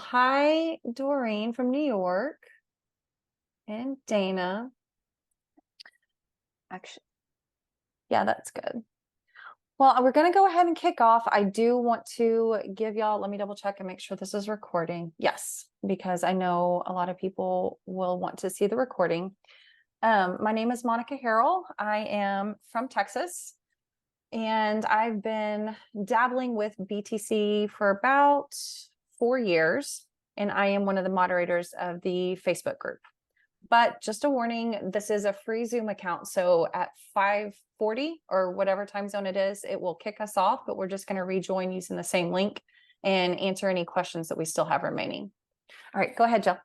hi, Doreen from New York, and Dana. Actually, yeah, that's good. Well, we're going to go ahead and kick off. I do want to give y'all, let me double check and make sure this is recording. Yes, because I know a lot of people will want to see the recording. My name is Monica Harrell. I am from Texas, and I've been dabbling with BTC for about 4 years, and I am one of the moderators of the Facebook group. But just a warning, this is a free Zoom account. So at 5:40 or whatever time zone it is, it will kick us off, but we're just going to rejoin using the same link and answer any questions that we still have remaining. All right, go ahead, Jill.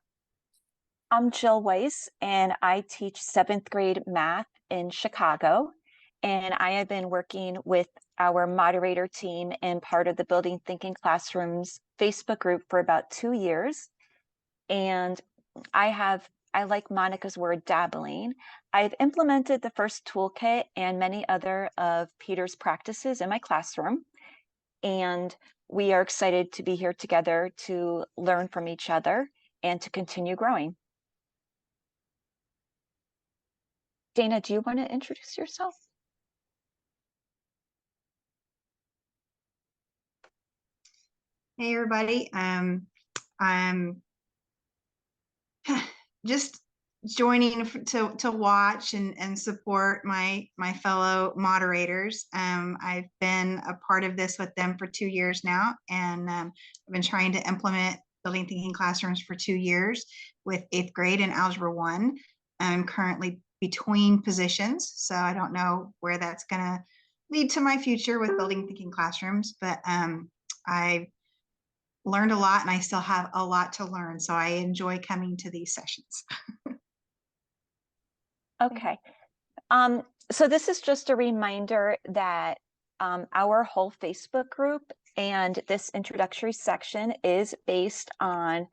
I'm Jill Weiss, and I teach 7th grade math in Chicago. And I have been working with our moderator team and part of the Building Thinking Classrooms Facebook group for about 2 years. And I like Monica's word, dabbling. I've implemented the first toolkit and many other of Peter's practices in my classroom. And we are excited to be here together to learn from each other and to continue growing. Dana, do you want to introduce yourself? Hey everybody, I'm just joining to watch and support my fellow moderators. I've been a part of this with them for 2 years now, and I've been trying to implement Building Thinking Classrooms for 2 years with 8th grade and Algebra 1. I'm currently between positions, so I don't know where that's going to lead to my future with Building Thinking Classrooms, but I learned a lot and I still have a lot to learn. So I enjoy coming to these sessions. Okay. So this is just a reminder that our whole Facebook group and this introductory section is based on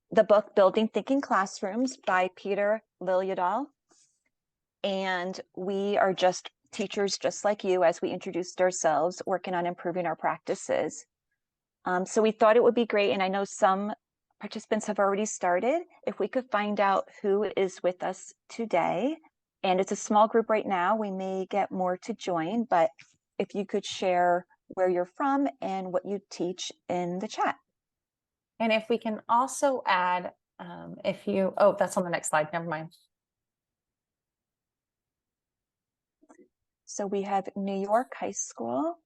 the book Building Thinking Classrooms by Peter Liljedahl. And we are just teachers just like you, as we introduced ourselves, working on improving our practices. So we thought it would be great, and I know some participants have already started, if we could find out who is with us today. And it's a small group right now. We may get more to join, but if you could share where you're from and what you teach in the chat. And if we can also add, that's on the next slide, never mind. So we have New York High School,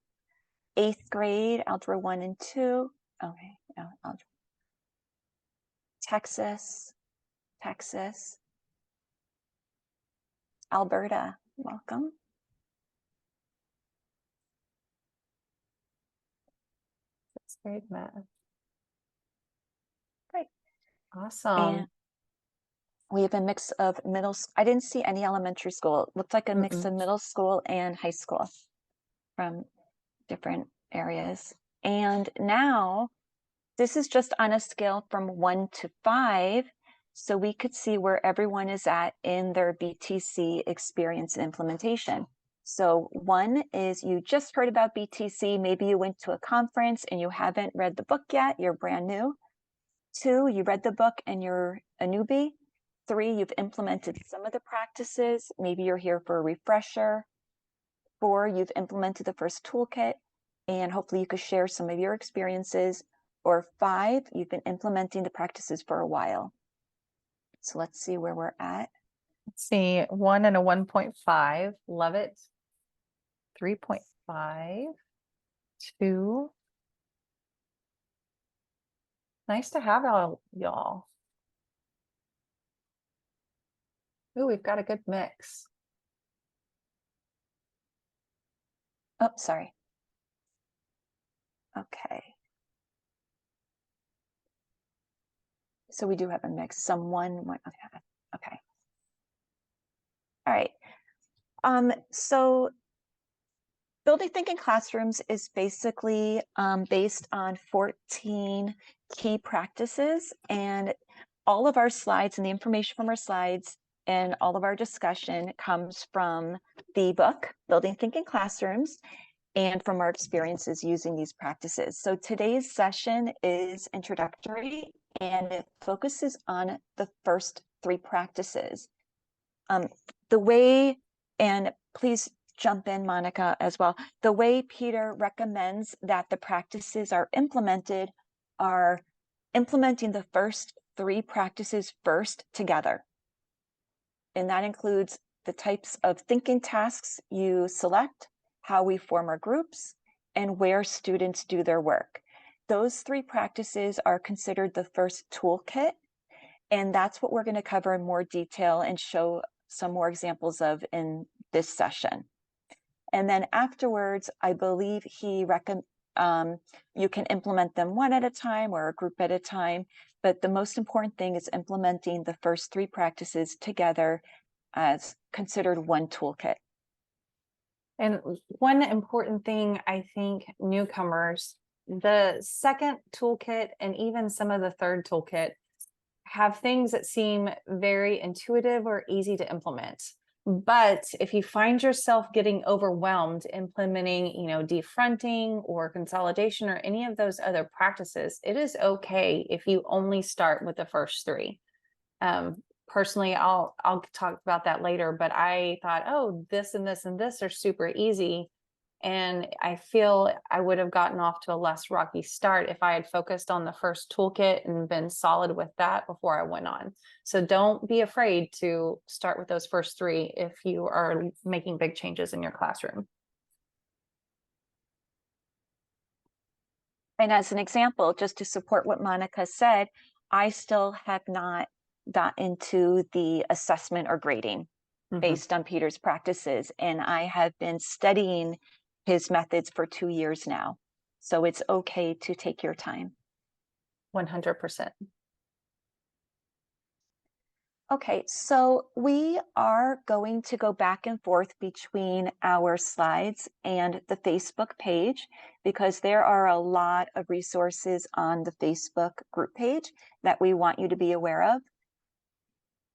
8th grade, Algebra 1 and 2. Okay, Algebra. Texas, Alberta, welcome. That's great, Matt. Great. Awesome. And we have a mix of I didn't see any elementary school. It looked like a mix of middle school and high school from different areas. And now this is just on a scale from 1 to 5. So we could see where everyone is at in their BTC experience and implementation. So 1 is you just heard about BTC. Maybe you went to a conference and you haven't read the book yet. You're brand new. 2, you read the book and you're a newbie. 3, you've implemented some of the practices. Maybe you're here for a refresher. 4, you've implemented the first toolkit, and hopefully you could share some of your experiences. Or 5, you've been implementing the practices for a while. So let's see where we're at. Let's see, 1 and a 1.5, love it. 3.5, 2. Nice to have y'all. Ooh, we've got a good mix. Oh, sorry. Okay. So we do have a mix. Okay. All right. So Building Thinking Classrooms is basically based on 14 key practices, and all of our slides and the information from our slides and all of our discussion comes from the book Building Thinking Classrooms. and from our experiences using these practices. So today's session is introductory and it focuses on the first 3 practices. The way, and please jump in, Monica, as well. The way Peter recommends that the practices are implemented are implementing the first 3 practices first together. And that includes the types of thinking tasks you select, how we form our groups, and where students do their work. Those 3 practices are considered the first toolkit, and that's what we're going to cover in more detail and show some more examples of in this session. And then afterwards, I believe he recommends you can implement them one at a time or a group at a time, but the most important thing is implementing the first 3 practices together as considered one toolkit. And one important thing, I think newcomers, the second toolkit and even some of the third toolkit have things that seem very intuitive or easy to implement. But if you find yourself getting overwhelmed implementing, defronting or consolidation or any of those other practices, it is okay if you only start with the first 3. Personally, I'll talk about that later, but I thought, oh, this and this and this are super easy. And I feel I would have gotten off to a less rocky start if I had focused on the first toolkit and been solid with that before I went on. So don't be afraid to start with those first 3 if you are making big changes in your classroom. And as an example, just to support what Monica said, I still have not got into the assessment or grading based on Peter's practices. And I have been studying his methods for 2 years now. So it's okay to take your time. 100%. Okay, so we are going to go back and forth between our slides and the Facebook page because there are a lot of resources on the Facebook group page that we want you to be aware of.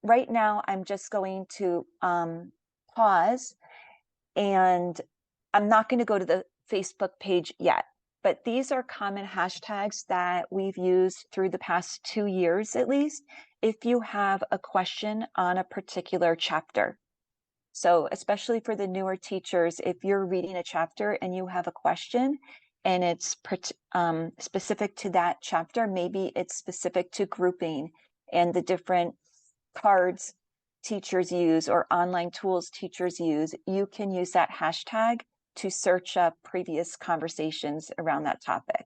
Right now, I'm just going to pause, and I'm not going to go to the Facebook page yet, but these are common hashtags that we've used through the past 2 years at least, if you have a question on a particular chapter. So especially for the newer teachers, if you're reading a chapter and you have a question and it's specific to that chapter, maybe it's specific to grouping and the different cards teachers use or online tools teachers use, you can use that hashtag to search up previous conversations around that topic.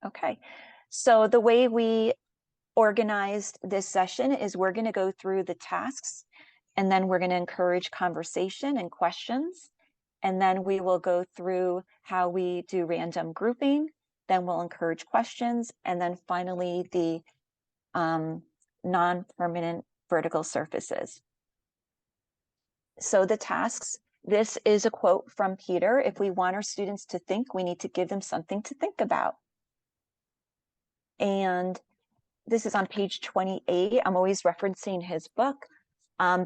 Okay, so the way we organized this session is we're going to go through the tasks, and then we're going to encourage conversation and questions, and then we will go through how we do random grouping, then we'll encourage questions, and then finally the non-permanent vertical surfaces. So the tasks, this is a quote from Peter. If we want our students to think, we need to give them something to think about. And this is on page 28. I'm always referencing his book.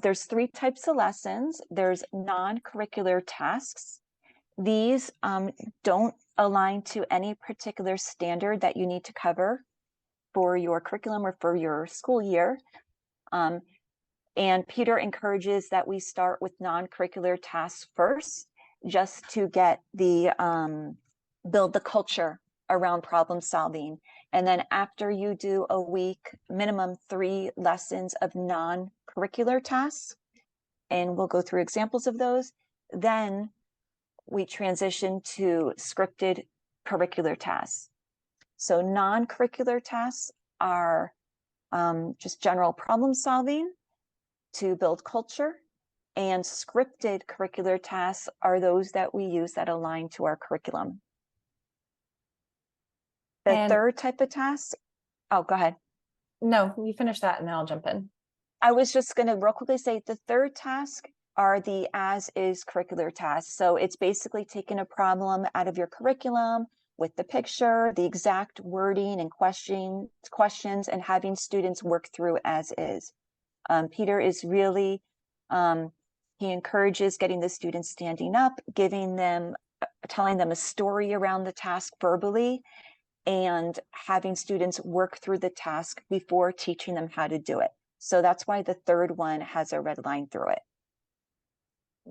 There's 3 types of lessons. There's non-curricular tasks. These don't align to any particular standard that you need to cover for your curriculum or for your school year. And Peter encourages that we start with non-curricular tasks first, just to get the build the culture around problem solving. And then after you do a week, minimum 3 lessons of non-curricular tasks, and we'll go through examples of those, then we transition to scripted curricular tasks. So non-curricular tasks are just general problem solving to build culture, and scripted curricular tasks are those that we use that align to our curriculum. The third type of task, oh, go ahead. No, you finish that and then I'll jump in. I was just going to real quickly say the third task are the as is curricular tasks. So it's basically taking a problem out of your curriculum with the picture, the exact wording and questions, and having students work through as is. Peter is really, he encourages getting the students standing up, giving them, telling them a story around the task verbally, and having students work through the task before teaching them how to do it. So that's why the third one has a red line through it.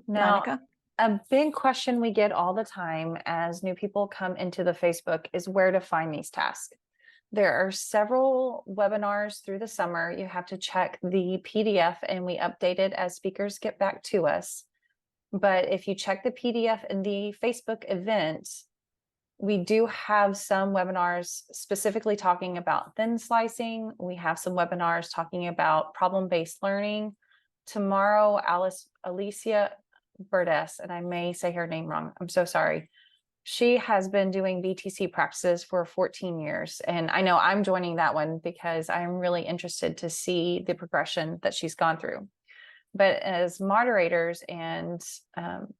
Now, Monica? a big question we get all the time as new people come into the Facebook is where to find these tasks. There are several webinars through the summer. You have to check the PDF and we update it as speakers get back to us. But if you check the PDF in the Facebook event, we do have some webinars specifically talking about thin slicing. We have some webinars talking about problem-based learning. Tomorrow, Alicia Burdes, and I may say her name wrong, I'm so sorry. She has been doing BTC practices for 14 years. And I know I'm joining that one because I'm really interested to see the progression that she's gone through. But as moderators and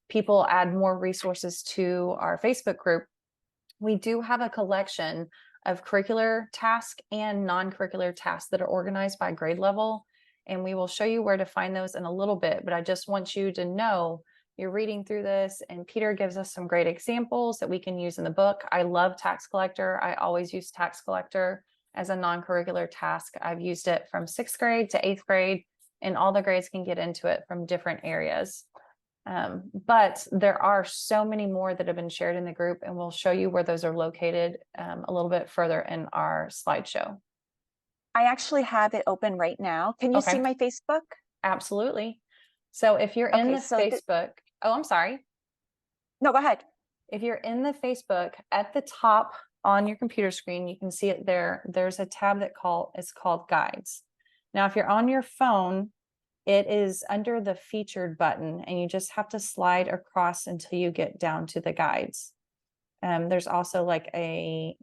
people add more resources to our Facebook group, we do have a collection of curricular tasks and non-curricular tasks that are organized by grade level. And we will show you where to find those in a little bit, but I just want you to know you're reading through this and Peter gives us some great examples that we can use in the book. I love tax collector. I always use tax collector as a non-curricular task. I've used it from 6th grade to 8th grade, and all the grades can get into it from different areas. But there are so many more that have been shared in the group, and we'll show you where those are located a little bit further in our slideshow. I actually have it open right now. Can you see my Facebook? Absolutely. So if you're in the Facebook, oh, I'm sorry. No, go ahead. If you're in the Facebook, at the top on your computer screen, you can see it there. There's a tab that is called Guides. Now, if you're on your phone, it is under the featured button, and you just have to slide across until you get down to the guides. There's also like a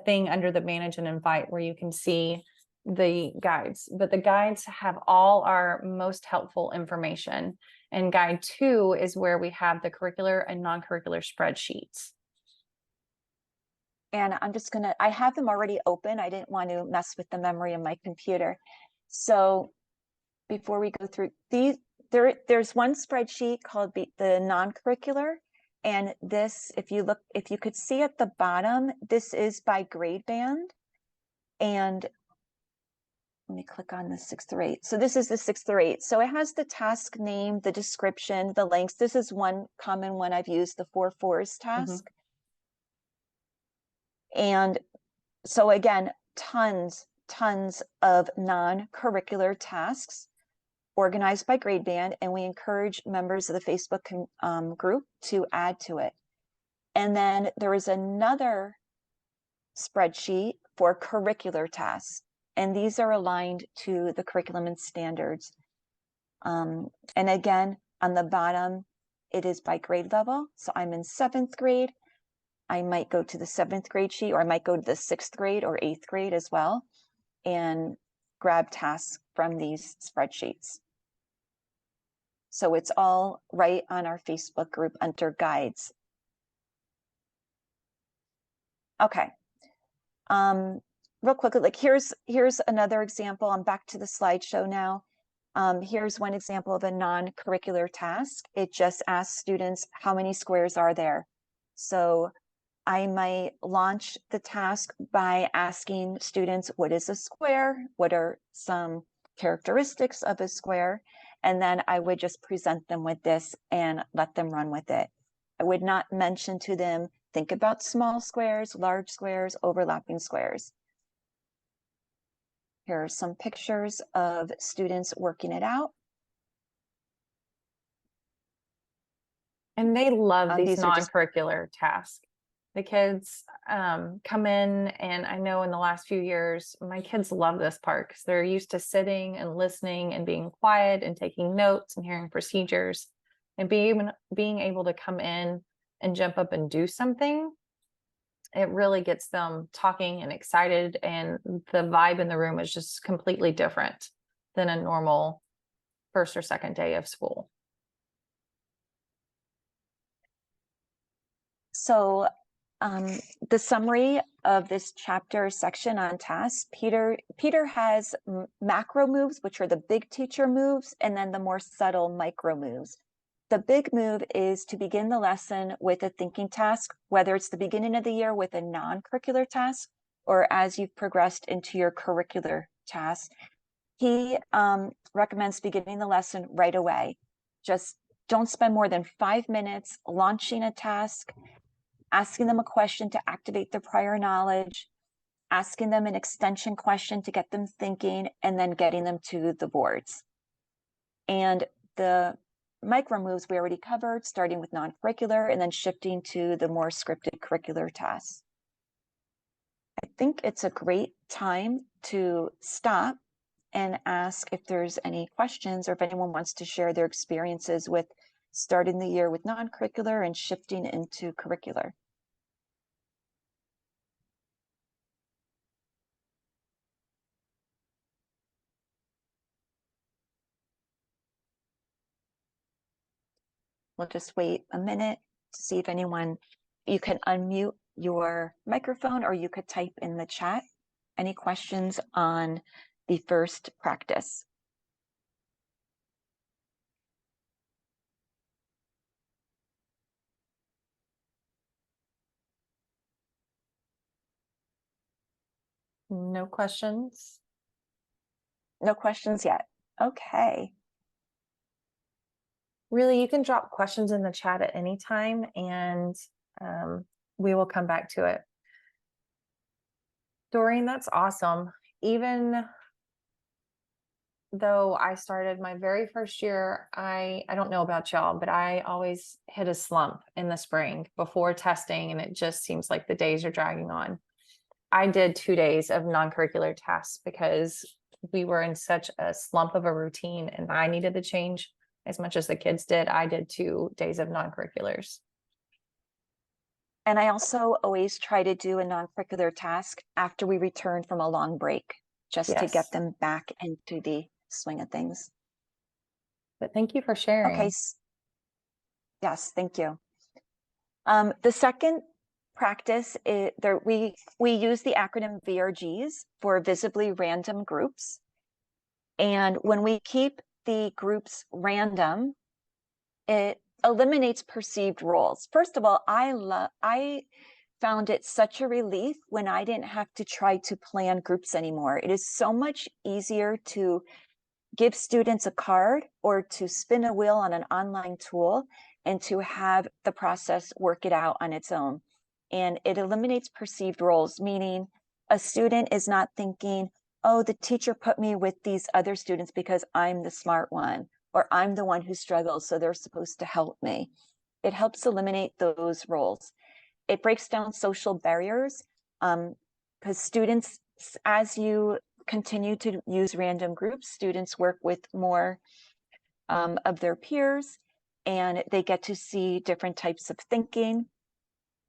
thing under the manage and invite where you can see the guides, but the guides have all our most helpful information. And guide 2 is where we have the curricular and non-curricular spreadsheets. And I'm just gonna, I have them already open. I didn't want to mess with the memory of my computer. So before we go through these, there's one spreadsheet called the non-curricular. And this, if you could see at the bottom, this is by grade band. And let me click on the 6th through 8th. So this is the 6th through 8th. So it has the task name, the description, the links. This is one common one I've used, the 4-4s task. And so again, tons of non-curricular tasks organized by grade band, and we encourage members of the Facebook group to add to it. And then there is another spreadsheet for curricular tasks, and these are aligned to the curriculum and standards. And again, on the bottom, it is by grade level. So I'm in 7th grade. I might go to the 7th grade sheet, or I might go to the 6th grade or 8th grade as well, and grab tasks from these spreadsheets. So it's all right on our Facebook group under guides. Okay. Real quickly, like here's another example. I'm back to the slideshow now. Here's one example of a non-curricular task. It just asks students, how many squares are there? So I might launch the task by asking students, what is a square? What are some characteristics of a square? And then I would just present them with this and let them run with it. I would not mention to them, think about small squares, large squares, overlapping squares. Here are some pictures of students working it out. And they love these These are just non-curricular tasks. The kids come in, and I know in the last few years, my kids love this part because they're used to sitting and listening and being quiet and taking notes and hearing procedures, and being able to come in and jump up and do something. It really gets them talking and excited, and the vibe in the room is just completely different than a normal first or second day of school. So The summary of this chapter section on tasks, Peter has macro moves, which are the big teacher moves, and then the more subtle micro moves. The big move is to begin the lesson with a thinking task, whether it's the beginning of the year with a non-curricular task or as you've progressed into your curricular task. He recommends beginning the lesson right away. Just don't spend more than 5 minutes launching a task, asking them a question to activate their prior knowledge, asking them an extension question to get them thinking, and then getting them to the boards. And the micro moves we already covered, starting with non-curricular and then shifting to the more scripted curricular tasks. I think it's a great time to stop and ask if there's any questions or if anyone wants to share their experiences with starting the year with non-curricular and shifting into curricular. We'll just wait a minute to see if anyone, you can unmute your microphone or you could type in the chat. Any questions on the first practice? No questions. No questions yet. Okay. Really, you can drop questions in the chat at any time and we will come back to it. Doreen, that's awesome. Even though I started my very first year, I don't know about y'all, but I always hit a slump in the spring before testing, and it just seems like the days are dragging on. I did 2 days of non-curricular tasks because we were in such a slump of a routine and I needed the change as much as the kids did. I did 2 days of non-curriculars. And I also always try to do a non-curricular task after we return from a long break, just to get them back into the swing of things. But thank you for sharing. Okay. Yes, thank you. The second practice is there, we use the acronym VRGs for visibly random groups. And when we keep the groups random, it eliminates perceived roles. First of all, I found it such a relief when I didn't have to try to plan groups anymore. It is so much easier to give students a card or to spin a wheel on an online tool and to have the process work it out on its own. And it eliminates perceived roles, meaning a student is not thinking, oh, the teacher put me with these other students because I'm the smart one, or I'm the one who struggles, so they're supposed to help me. It helps eliminate those roles. It breaks down social barriers because students, as you continue to use random groups, students work with more of their peers, and they get to see different types of thinking,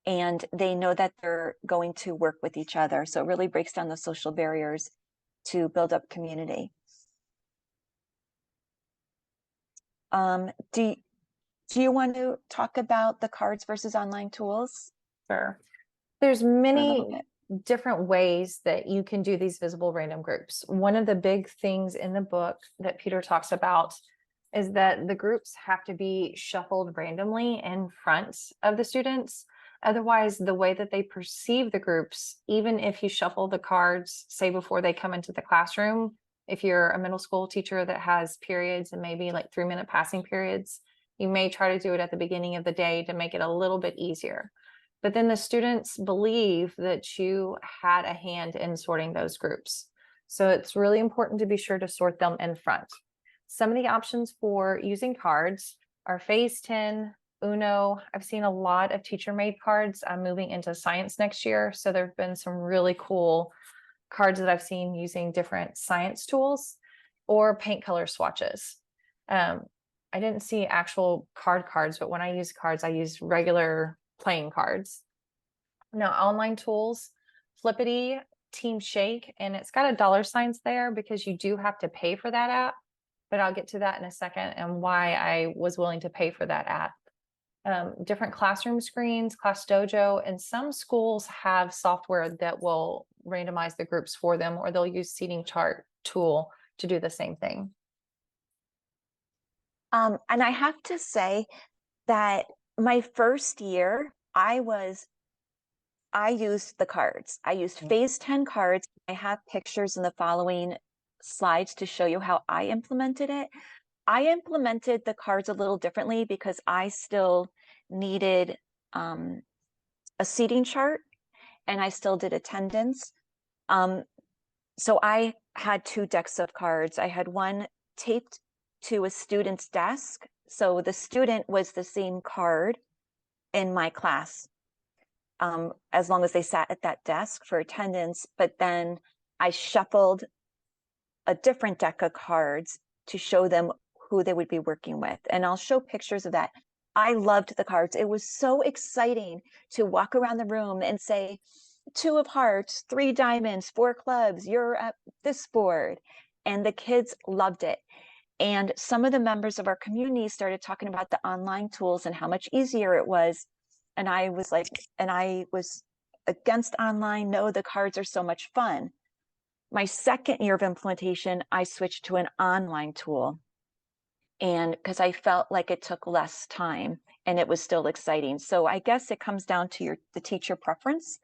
and they know that they're going to work with each other. So it really breaks down the social barriers to build up community. Do you want to talk about the cards versus online tools? Sure. There's many different ways that you can do these visible random groups. One of the big things in the book that Peter talks about is that the groups have to be shuffled randomly in front of the students. Otherwise, the way that they perceive the groups, even if you shuffle the cards, say before they come into the classroom, if you're a middle school teacher that has periods and maybe like 3-minute passing periods, you may try to do it at the beginning of the day to make it a little bit easier. But then the students believe that you had a hand in sorting those groups. So it's really important to be sure to sort them in front. Some of the options for using cards are Phase 10, Uno. I've seen a lot of teacher-made cards. I'm moving into science next year, so there have been some really cool cards that I've seen using different science tools or paint color swatches. I didn't see actual cards, but when I use cards, I use regular playing cards. Now, online tools, Flippity, Team Shake, and it's got $signs there because you do have to pay for that app, but I'll get to that in a second and why I was willing to pay for that app. different classroom screens, Class Dojo, and some schools have software that will randomize the groups for them, or they'll use seating chart tool to do the same thing. And I have to say that my first year, I used the cards. I used phase 10 cards. I have pictures in the following slides to show you how I implemented it. I implemented the cards a little differently because I still needed a seating chart and I still did attendance. So I had 2 decks of cards. I had one taped to a student's desk. So the student was the same card in my class, as long as they sat at that desk for attendance. But then I shuffled a different deck of cards to show them who they would be working with. And I'll show pictures of that. I loved the cards. It was so exciting to walk around the room and say, 2 of hearts, 3 diamonds, 4 clubs, you're at this board. And the kids loved it. And some of the members of our community started talking about the online tools and how much easier it was. And I was against online. No, the cards are so much fun. My second year of implementation, I switched to an online tool. And because I felt like it took less time and it was still exciting. So I guess it comes down to the teacher preference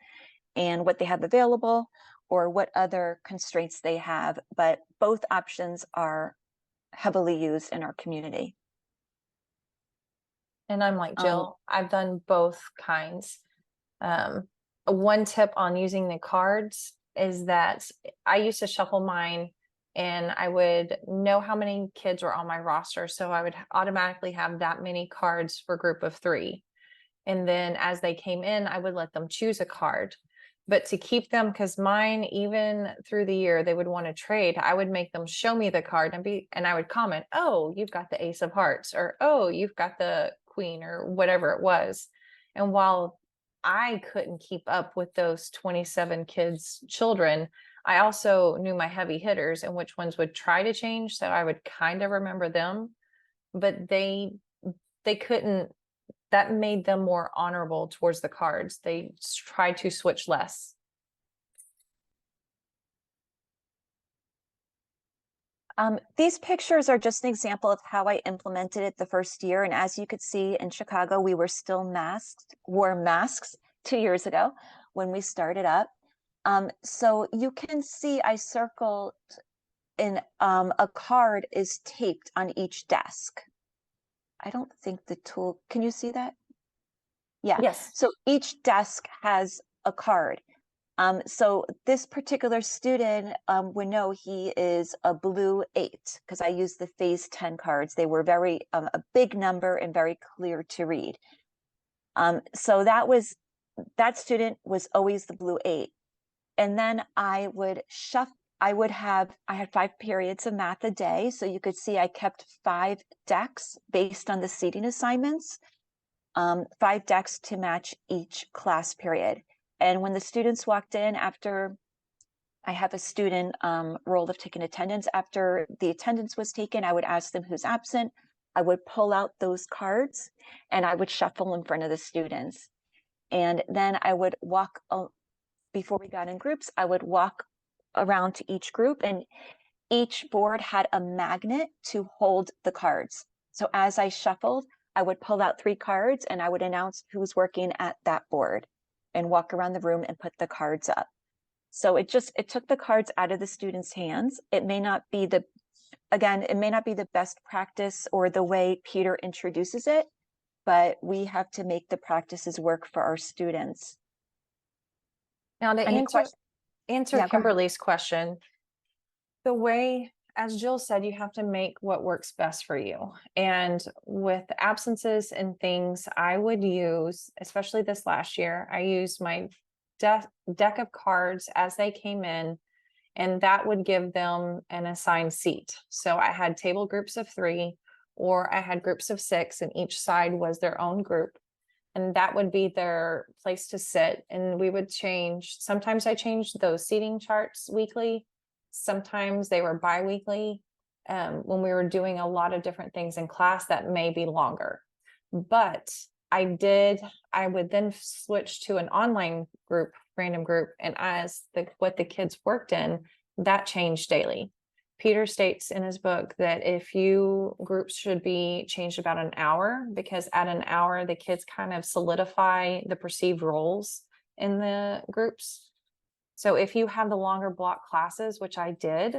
and what they have available or what other constraints they have. But both options are heavily used in our community. And I'm like Jill, I've done both kinds. One tip on using the cards is that I used to shuffle mine and I would know how many kids were on my roster. So I would automatically have that many cards for a group of 3. And then as they came in, I would let them choose a card. But to keep them, because mine, even through the year, they would want to trade, I would make them show me the card and I would comment, oh, you've got the Ace of Hearts, or oh, you've got the Queen, or whatever it was. And while I couldn't keep up with those 27 kids' children, I also knew my heavy hitters and which ones would try to change. So I would kind of remember them, but they couldn't. That made them more honorable towards the cards. They tried to switch less. These pictures are just an example of how I implemented it the first year. And as you could see in Chicago, we were still wore masks 2 years ago when we started up. So you can see I circled in a card is taped on each desk. I don't think the tool, can you see that? Yeah. Yes. So each desk has a card. So this particular student would know he is a blue 8 because I used the phase 10 cards. They were very a big number and very clear to read. So that student was always the blue 8. And then I had 5 periods of math a day. So you could see I kept 5 decks based on the seating assignments, 5 decks to match each class period. And when the students walked in after, I have a student role of taking attendance. After the attendance was taken, I would ask them who's absent. I would pull out those cards and I would shuffle in front of the students. And then I would walk, before we got in groups, I would walk around to each group and each board had a magnet to hold the cards. So as I shuffled, I would pull out 3 cards and I would announce who's working at that board and walk around the room and put the cards up. So it took the cards out of the students' hands. It may not be the best practice or the way Peter introduces it, but we have to make the practices work for our students. Now to answer Yeah, Kimberly's question, the way, as Jill said, you have to make what works best for you. And with absences and things, I would use, especially this last year, I used my deck of cards as they came in, and that would give them an assigned seat. So I had table groups of 3, or I had groups of 6, and each side was their own group. And that would be their place to sit. And we would change. Sometimes I changed those seating charts weekly. Sometimes they were bi-weekly. When we were doing a lot of different things in class, that may be longer. But I would then switch to an online group, random group, and as what the kids worked in, that changed daily. Peter states in his book that groups should be changed about an hour, because at an hour, the kids kind of solidify the perceived roles in the groups. So if you have the longer block classes, which I did,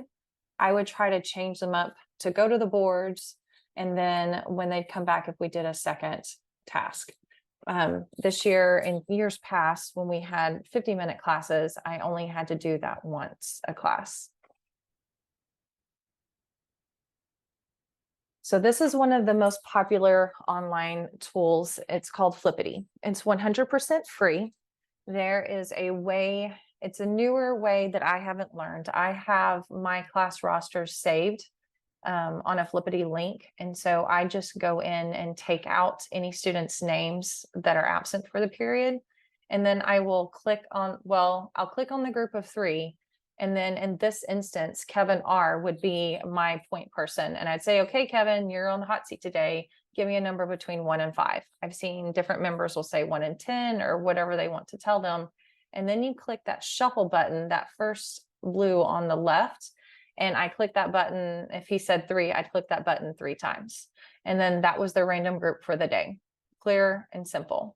I would try to change them up to go to the boards. And then when they'd come back, if we did a second task. This year and years past, when we had 50-minute classes, I only had to do that once a class. So this is one of the most popular online tools. It's called Flippity. It's 100% free. There is a way, it's a newer way that I haven't learned. I have my class rosters saved on a Flippity link. And so I just go in and take out any students' names that are absent for the period. And then I will I'll click on the group of 3. And then in this instance, Kevin R would be my point person. And I'd say, okay, Kevin, you're on the hot seat today. Give me a number between 1 and 5. I've seen different members will say 1 and 10 or whatever they want to tell them. And then you click that shuffle button, that first blue on the left. And I click that button. If he said 3, I'd click that button 3 times. And then that was the random group for the day. Clear and simple.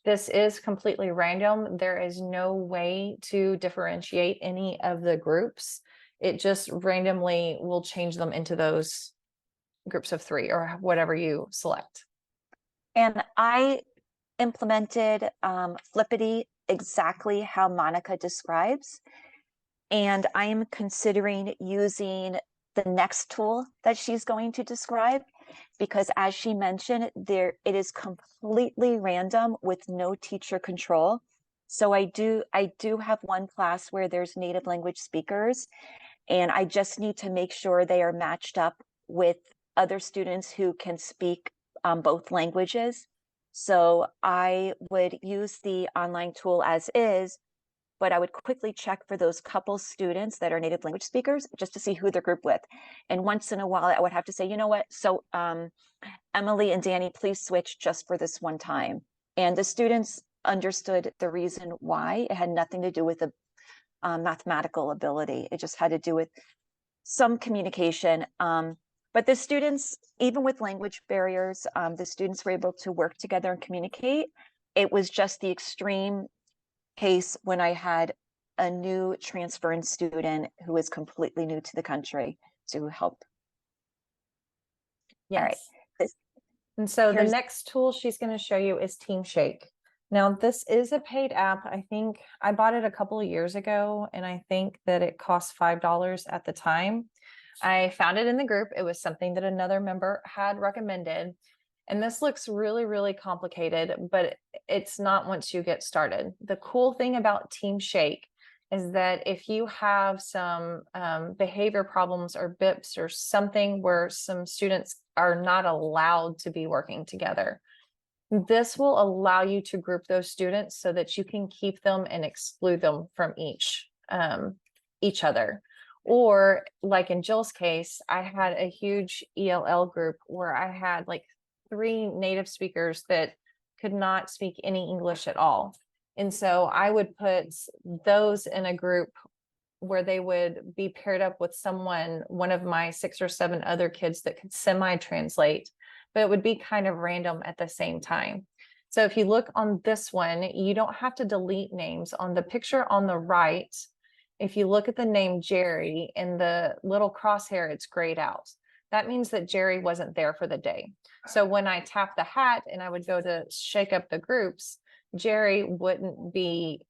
This is completely random. There is no way to differentiate any of the groups. It just randomly will change them into those groups of 3 or whatever you select. And I implemented Flippity exactly how Monica describes. And I am considering using the next tool that she's going to describe, because as she mentioned, it is completely random with no teacher control. So I do have one class where there's native language speakers, and I just need to make sure they are matched up with other students who can speak both languages. So I would use the online tool as is, but I would quickly check for those couple students that are native language speakers just to see who they're grouped with. And once in a while, I would have to say, you know what? So Emily and Danny, please switch just for this one time. And the students understood the reason why. It had nothing to do with the mathematical ability. It just had to do with some communication. But the students, even with language barriers, the students were able to work together and communicate. It was just the extreme case when I had a new transferring student who was completely new to the country to help. Yes. All right. And so the next tool she's going to show you is Team Shake. Now, this is a paid app. I think I bought it a couple of years ago, and I think that it cost $5 at the time. I found it in the group. It was something that another member had recommended. And this looks really, really complicated, but it's not once you get started. The cool thing about Team Shake is that if you have some behavior problems or BIPs or something where some students are not allowed to be working together, this will allow you to group those students so that you can keep them and exclude them from each other. Or like in Jill's case, I had a huge ELL group where I had like 3 native speakers that could not speak any English at all. And so I would put those in a group where they would be paired up with one of my 6 or 7 other kids that could semi-translate, but it would be kind of random at the same time. So if you look on this one, you don't have to delete names. On the picture on the right, if you look at the name Jerry and the little crosshair, it's grayed out. That means that Jerry wasn't there for the day. So when I tap the hat and I would go to shake up the groups, Jerry wouldn't be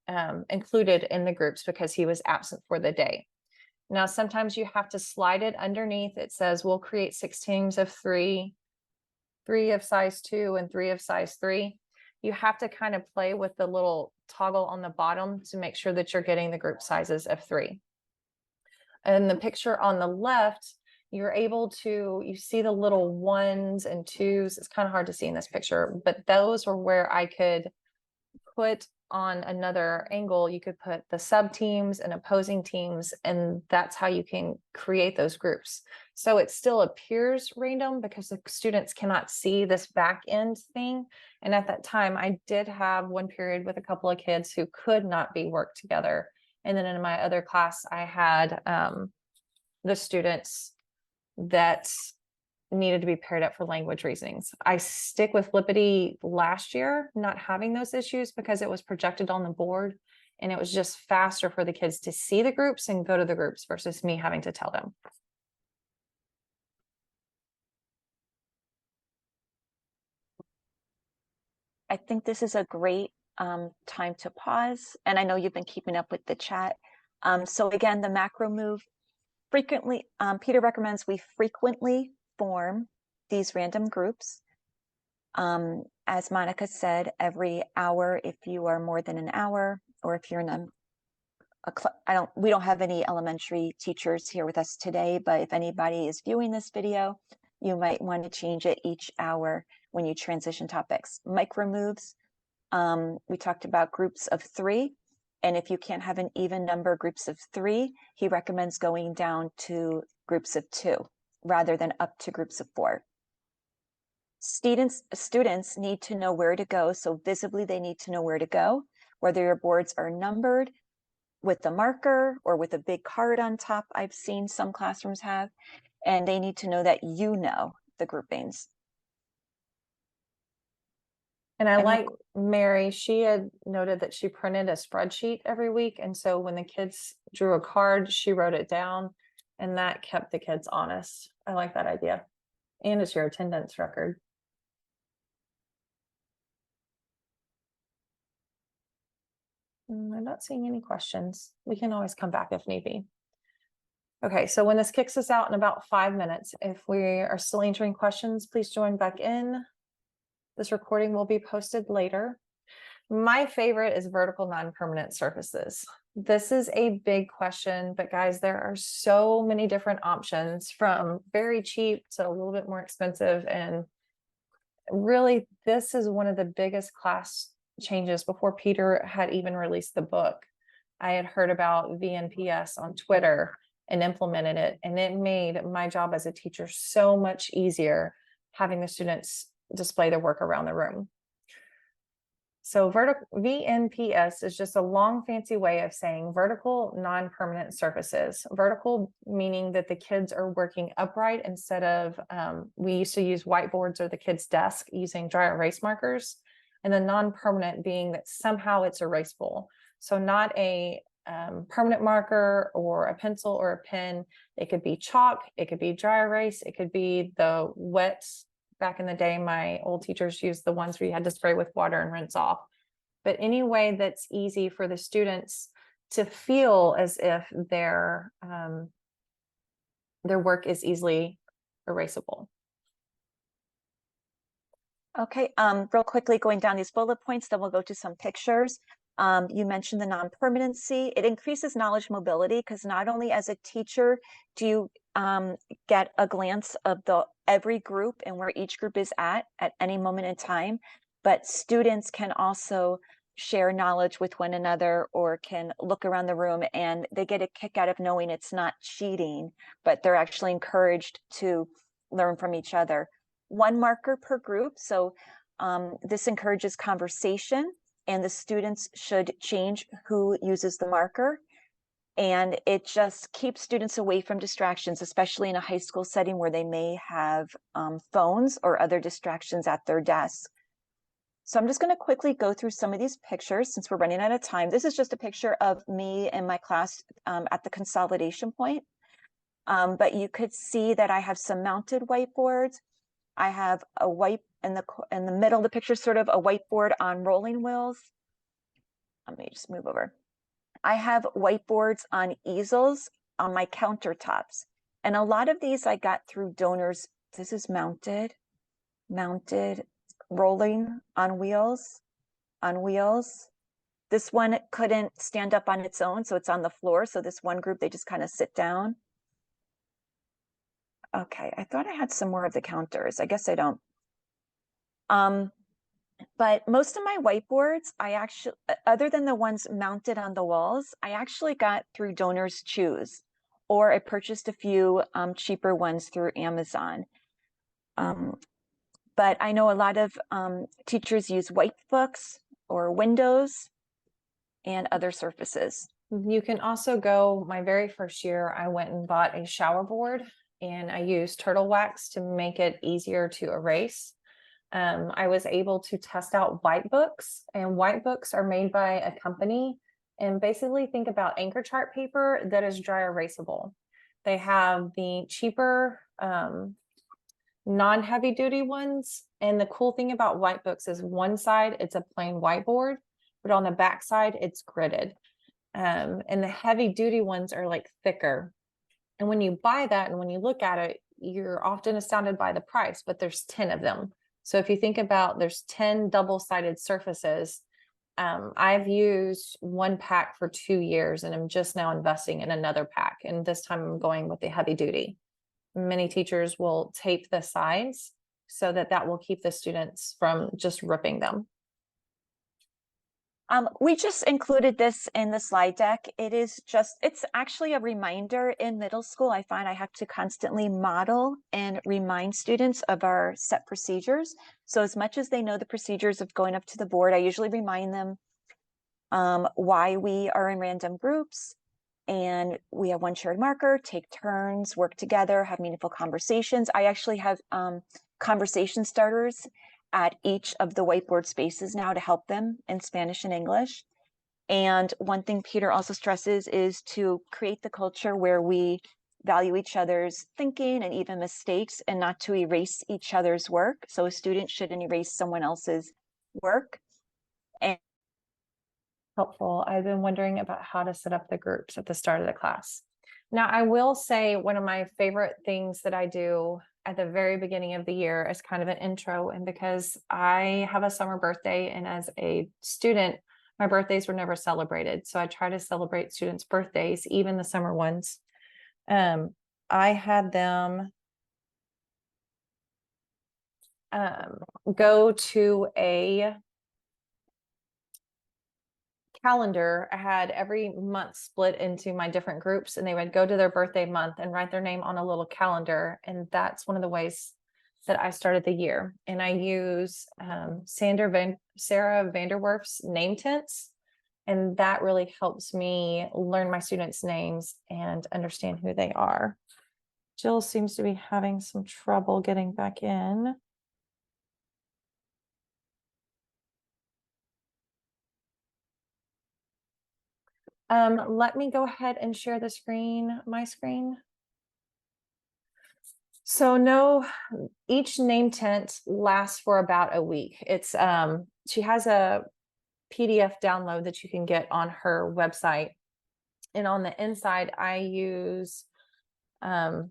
included in the groups because he was absent for the day. Now, sometimes you have to slide it underneath. It says we'll create 6 teams of 3, 3 of size 2 and 3 of size 3. You have to kind of play with the little toggle on the bottom to make sure that you're getting the group sizes of 3. And the picture on the left, you're able to, you see the little 1s and 2s. It's kind of hard to see in this picture, but those are where I could put on another angle. You could put the sub teams and opposing teams, and that's how you can create those groups. So it still appears random because the students cannot see this back end thing. And at that time, I did have one period with a couple of kids who could not be worked together. And then in my other class, I had the students that needed to be paired up for language reasons. I stick with Flippity last year, not having those issues because it was projected on the board and it was just faster for the kids to see the groups and go to the groups versus me having to tell them. I think this is a great time to pause. And I know you've been keeping up with the chat. So again, the macro move frequently, Peter recommends we frequently form these random groups. As Monica said, every hour, if you are more than an hour, or if you're in we don't have any elementary teachers here with us today, but if anybody is viewing this video, you might want to change it each hour when you transition topics. Micro moves, we talked about groups of 3. And if you can't have an even number groups of 3, he recommends going down to groups of 2 rather than up to groups of 4. Students need to know where to go. So visibly, they need to know where to go, whether your boards are numbered with a marker or with a big card on top. I've seen some classrooms have, and they need to know that you know the groupings. And I like Mary, she had noted that she printed a spreadsheet every week. And so when the kids drew a card, she wrote it down and that kept the kids honest. I like that idea. And it's your attendance record. I'm not seeing any questions. We can always come back if need be. Okay, so when this kicks us out in about 5 minutes, if we are still answering questions, please join back in. This recording will be posted later. My favorite is vertical non-permanent surfaces. This is a big question, but guys, there are so many different options from very cheap to a little bit more expensive. And really, this is one of the biggest class changes before Peter had even released the book. I had heard about VNPs on Twitter and implemented it, and it made my job as a teacher so much easier having the students display their work around the room. So VNPs is just a long fancy way of saying vertical non-permanent surfaces. Vertical meaning that the kids are working upright instead of, we used to use whiteboards or the kids' desk using dry erase markers, and the non-permanent being that somehow it's erasable. So not a permanent marker or a pencil or a pen. It could be chalk, it could be dry erase, it could be the wet. Back in the day, my old teachers used the ones where you had to spray with water and rinse off. But any way that's easy for the students to feel as if their work is easily erasable. Okay, real quickly going down these bullet points, then we'll go to some pictures. You mentioned the non-permanency. It increases knowledge mobility because not only as a teacher do you get a glance of every group and where each group is at any moment in time, but students can also share knowledge with one another or can look around the room and they get a kick out of knowing it's not cheating, but they're actually encouraged to learn from each other. 1 marker per group. So this encourages conversation and the students should change who uses the marker. And it just keeps students away from distractions, especially in a high school setting where they may have phones or other distractions at their desk. So I'm just going to quickly go through some of these pictures since we're running out of time. This is just a picture of me and my class at the consolidation point. But you could see that I have some mounted whiteboards. I have a white in the middle of the picture, sort of a whiteboard on rolling wheels. Let me just move over. I have whiteboards on easels on my countertops. And a lot of these I got through donors. This is mounted, rolling on wheels. This one couldn't stand up on its own, so it's on the floor. So this one group, they just kind of sit down. Okay, I thought I had some more of the counters. I guess I don't. But most of my whiteboards, I actually, other than the ones mounted on the walls, I actually got through Donors Choose. or I purchased a few cheaper ones through Amazon. But I know a lot of teachers use Whitebooks or Windows and other surfaces. You can also go, my very first year, I went and bought a shower board and I used turtle wax to make it easier to erase. I was able to test out Whitebooks, and Whitebooks are made by a company, and basically think about anchor chart paper that is dry erasable. They have the cheaper non-heavy duty ones, and the cool thing about Whitebooks is one side it's a plain whiteboard, but on the back side it's gridded. And the heavy duty ones are like thicker. And when you buy that and when you look at it, you're often astounded by the price, but there's 10 of them. So if you think about there's 10 double-sided surfaces, I've used one pack for 2 years and I'm just now investing in another pack. And this time I'm going with the heavy duty. Many teachers will tape the sides so that that will keep the students from just ripping them. We just included this in the slide deck. It's actually a reminder in middle school. I find I have to constantly model and remind students of our set procedures. So as much as they know the procedures of going up to the board, I usually remind them why we are in random groups and we have one shared marker, take turns, work together, have meaningful conversations. I actually have conversation starters at each of the whiteboard spaces now to help them in Spanish and English. And one thing Peter also stresses is to create the culture where we value each other's thinking and even mistakes and not to erase each other's work. So a student shouldn't erase someone else's work. And helpful. I've been wondering about how to set up the groups at the start of the class. Now, I will say one of my favorite things that I do at the very beginning of the year is kind of an intro. And because I have a summer birthday and as a student, my birthdays were never celebrated. So I try to celebrate students' birthdays, even the summer ones. I had them go to a calendar. I had every month split into my different groups and they would go to their birthday month and write their name on a little calendar. And that's one of the ways that I started the year. And I use Sarah Vanderwerf's name tents. And that really helps me learn my students' names and understand who they are. Jill seems to be having some trouble getting back in. Let me go ahead and share the screen, my screen. So no, each name tent lasts for about a week. It's she has a PDF download that you can get on her website. And on the inside, I use the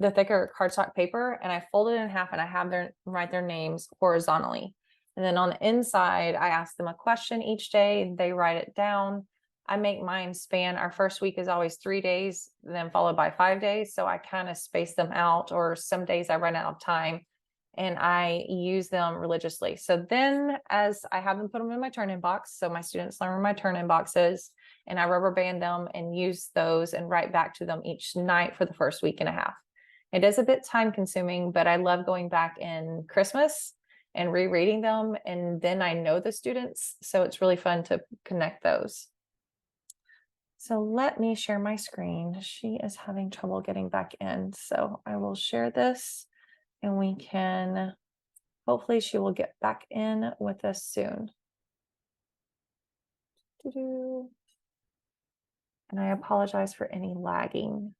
thicker cardstock paper and I fold it in half and I have them write their names horizontally. And then on the inside, I ask them a question each day. They write it down. I make mine span. Our first week is always 3 days, then followed by 5 days. So I kind of space them out, or some days I run out of time and I use them religiously. So then as I have them put them in my turn-in box, so my students learn where my turn-in box is, and I rubber band them and use those and write back to them each night for the first week and a half. It is a bit time consuming, but I love going back in Christmas and rereading them. And then I know the students, so it's really fun to connect those. So let me share my screen. She is having trouble getting back in. So I will share this and we can, hopefully she will get back in with us soon. And I apologize for any lagging.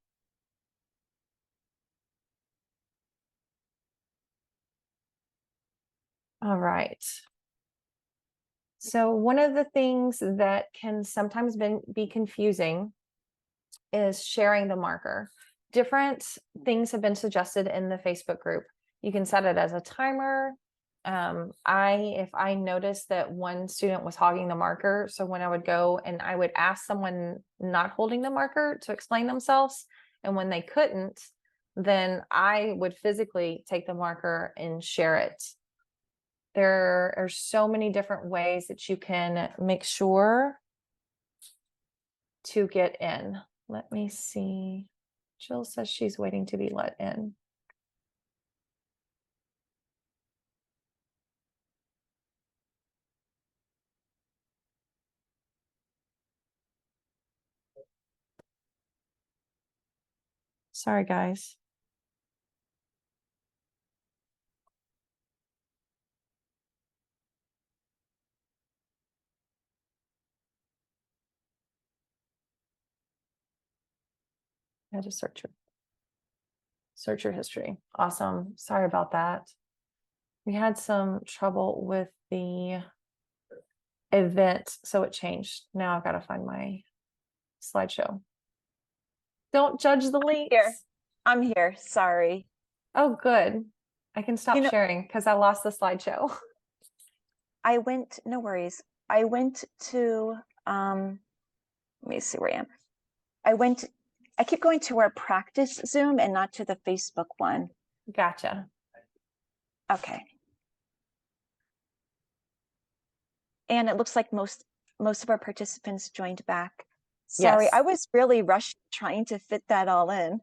All right. So one of the things that can sometimes be confusing is sharing the marker. Different things have been suggested in the Facebook group. You can set it as a timer. If I noticed that one student was hogging the marker, so when I would go and I would ask someone not holding the marker to explain themselves, and when they couldn't, then I would physically take the marker and share it. There are so many different ways that you can make sure to get in. Let me see. Jill says she's waiting to be let in. Sorry, guys. I had to search your history. Awesome. Sorry about that. We had some trouble with the event, so it changed. Now I've got to find my slideshow. Don't judge the links. Here, I'm here. Sorry. Oh, good. I can stop You know- sharing because I lost the slideshow. No worries. I went to, let me see where I am. I keep going to our practice Zoom and not to the Facebook one. Gotcha. Okay. And it looks like most of our participants joined back. Sorry, Yes. I was really rushed trying to fit that all in.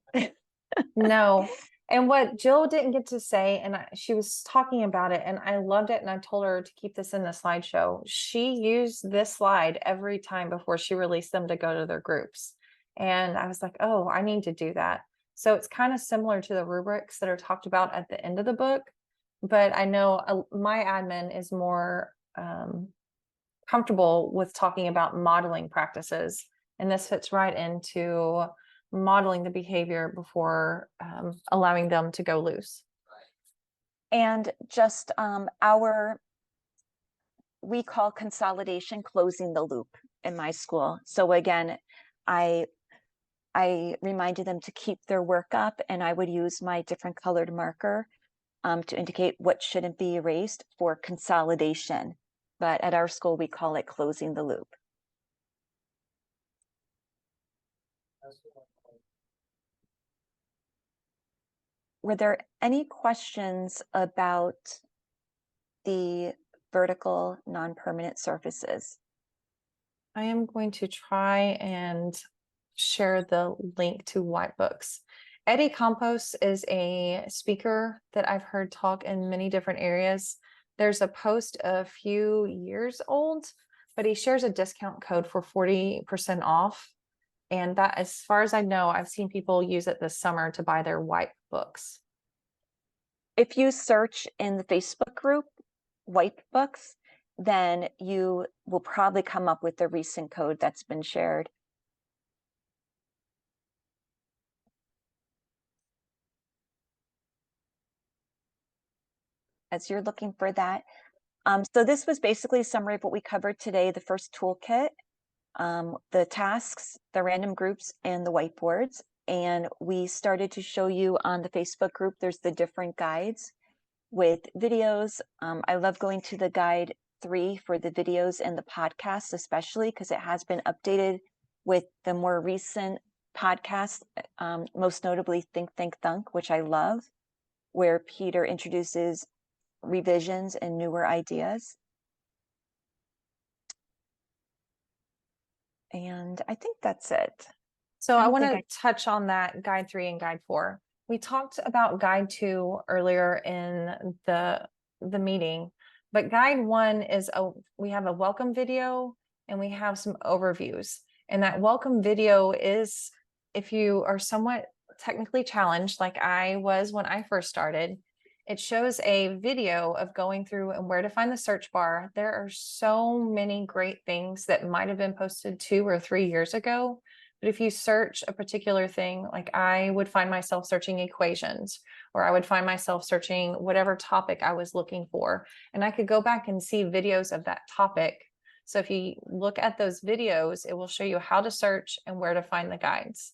No. And what Jill didn't get to say, and she was talking about it, and I loved it, and I told her to keep this in the slideshow. She used this slide every time before she released them to go to their groups. And I was like, oh, I need to do that. So it's kind of similar to the rubrics that are talked about at the end of the book. But I know my admin is more comfortable with talking about modeling practices. And this fits right into modeling the behavior before allowing them to go loose. And just we call consolidation closing the loop in my school. So again, I reminded them to keep their work up, and I would use my different colored marker to indicate what shouldn't be erased for consolidation. But at our school, we call it closing the loop. Were there any questions about the vertical non-permanent surfaces? I am going to try and share the link to Whitebooks. Eddie Campos is a speaker that I've heard talk in many different areas. There's a post a few years old, but he shares a discount code for 40% off. And that, as far as I know, I've seen people use it this summer to buy their white books. If you search in the Facebook group, Whitebooks, then you will probably come up with the recent code that's been shared. As you're looking for that. So this was basically a summary of what we covered today, the first toolkit, the tasks, the random groups, and the whiteboards. And we started to show you on the Facebook group, there's the different guides with videos. I love going to the guide 3 for the videos and the podcasts, especially because it has been updated with the more recent podcasts, most notably Think, Think, Thunk, which I love, where Peter introduces revisions and newer ideas. And I think that's it. So I want to touch on that guide 3 and guide 4. We talked about guide 2 earlier in the meeting, but guide 1 is we have a welcome video and we have some overviews. And that welcome video is, if you are somewhat technically challenged, like I was when I first started, it shows a video of going through and where to find the search bar. There are so many great things that might have been posted 2 or 3 years ago. But if you search a particular thing, like I would find myself searching equations, or I would find myself searching whatever topic I was looking for, and I could go back and see videos of that topic. So if you look at those videos, it will show you how to search and where to find the guides.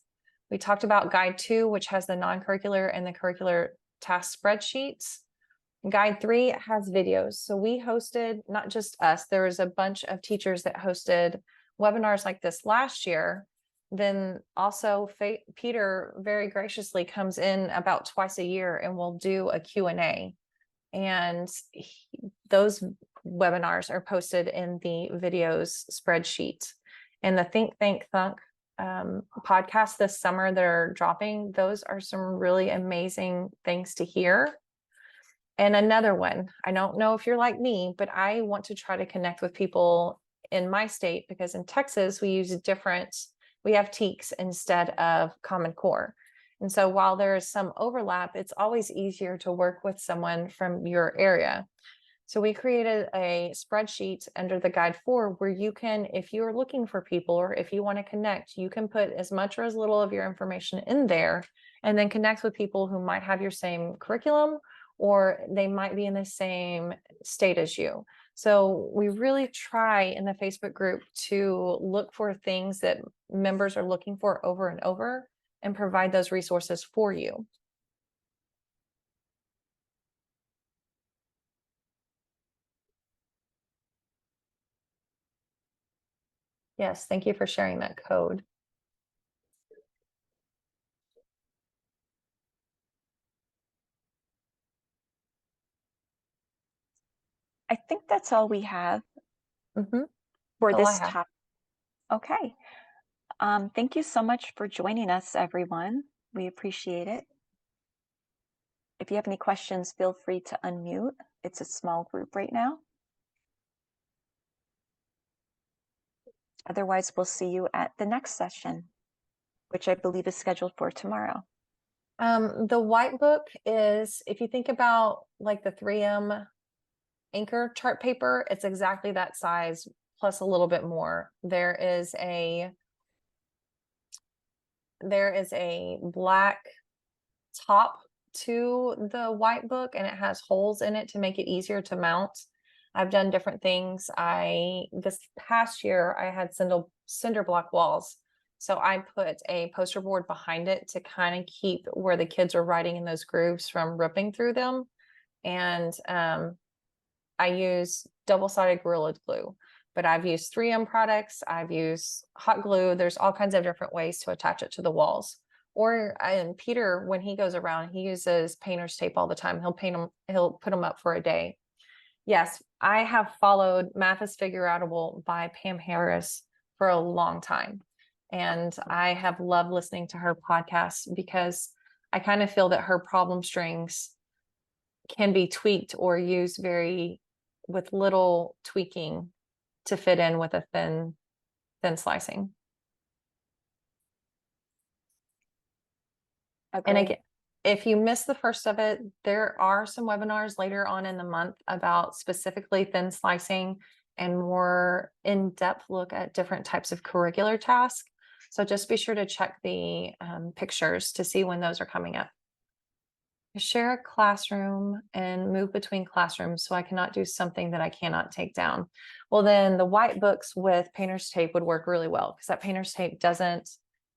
We talked about guide 2, which has the non-curricular and the curricular task spreadsheets. Guide 3 has videos. So we hosted, not just us, there was a bunch of teachers that hosted webinars like this last year. Then also Peter very graciously comes in about twice a year and will do a Q&A. And those webinars are posted in the videos spreadsheet. And the Think, Think, Thunk podcasts this summer that are dropping. Those are some really amazing things to hear. And another one, I don't know if you're like me, but I want to try to connect with people in my state, because in Texas, we have TEKs instead of Common Core. And so while there is some overlap, it's always easier to work with someone from your area. So we created a spreadsheet under the guide 4 where you can, if you're looking for people or if you want to connect, you can put as much or as little of your information in there and then connect with people who might have your same curriculum or they might be in the same state as you. So we really try in the Facebook group to look for things that members are looking for over and over and provide those resources for you. Yes, thank you for sharing that code. I think that's all we have Mm-hmm. for All I this have. topic. Okay. Thank you so much for joining us, everyone. We appreciate it. If you have any questions, feel free to unmute. It's a small group right now. Otherwise, we'll see you at the next session, which I believe is scheduled for tomorrow. The white book is, if you think about like the 3M anchor chart paper, it's exactly that size plus a little bit more. There is a black top to the white book and it has holes in it to make it easier to mount. I've done different things. This past year I had cinder block walls. So I put a poster board behind it to kind of keep where the kids are writing in those grooves from ripping through them. And I use double-sided Gorilla Glue, but I've used 3M products. I've used hot glue. There's all kinds of different ways to attach it to the walls. Or Peter, when he goes around, he uses painter's tape all the time. He'll put them up for a day. Yes, I have followed Math is Figureoutable by Pam Harris for a long time. And I have loved listening to her podcast because I kind of feel that her problem strings can be tweaked or used with little tweaking to fit in with a thin slicing. Agreed. And again, if you missed the first of it, there are some webinars later on in the month about specifically thin slicing and more in-depth look at different types of curricular tasks. So just be sure to check the pictures to see when those are coming up. Share a classroom and move between classrooms, so I cannot do something that I cannot take down. Well, then the white books with painter's tape would work really well because that painter's tape doesn't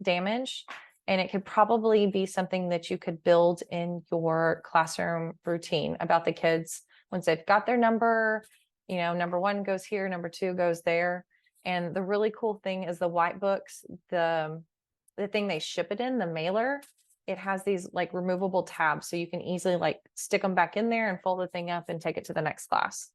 damage. And it could probably be something that you could build in your classroom routine about the kids once they've got their number, number 1 goes here, number 2 goes there. And the really cool thing is the white books, the thing they ship it in, the mailer, it has these like removable tabs. So you can easily like stick them back in there and fold the thing up and take it to the next class.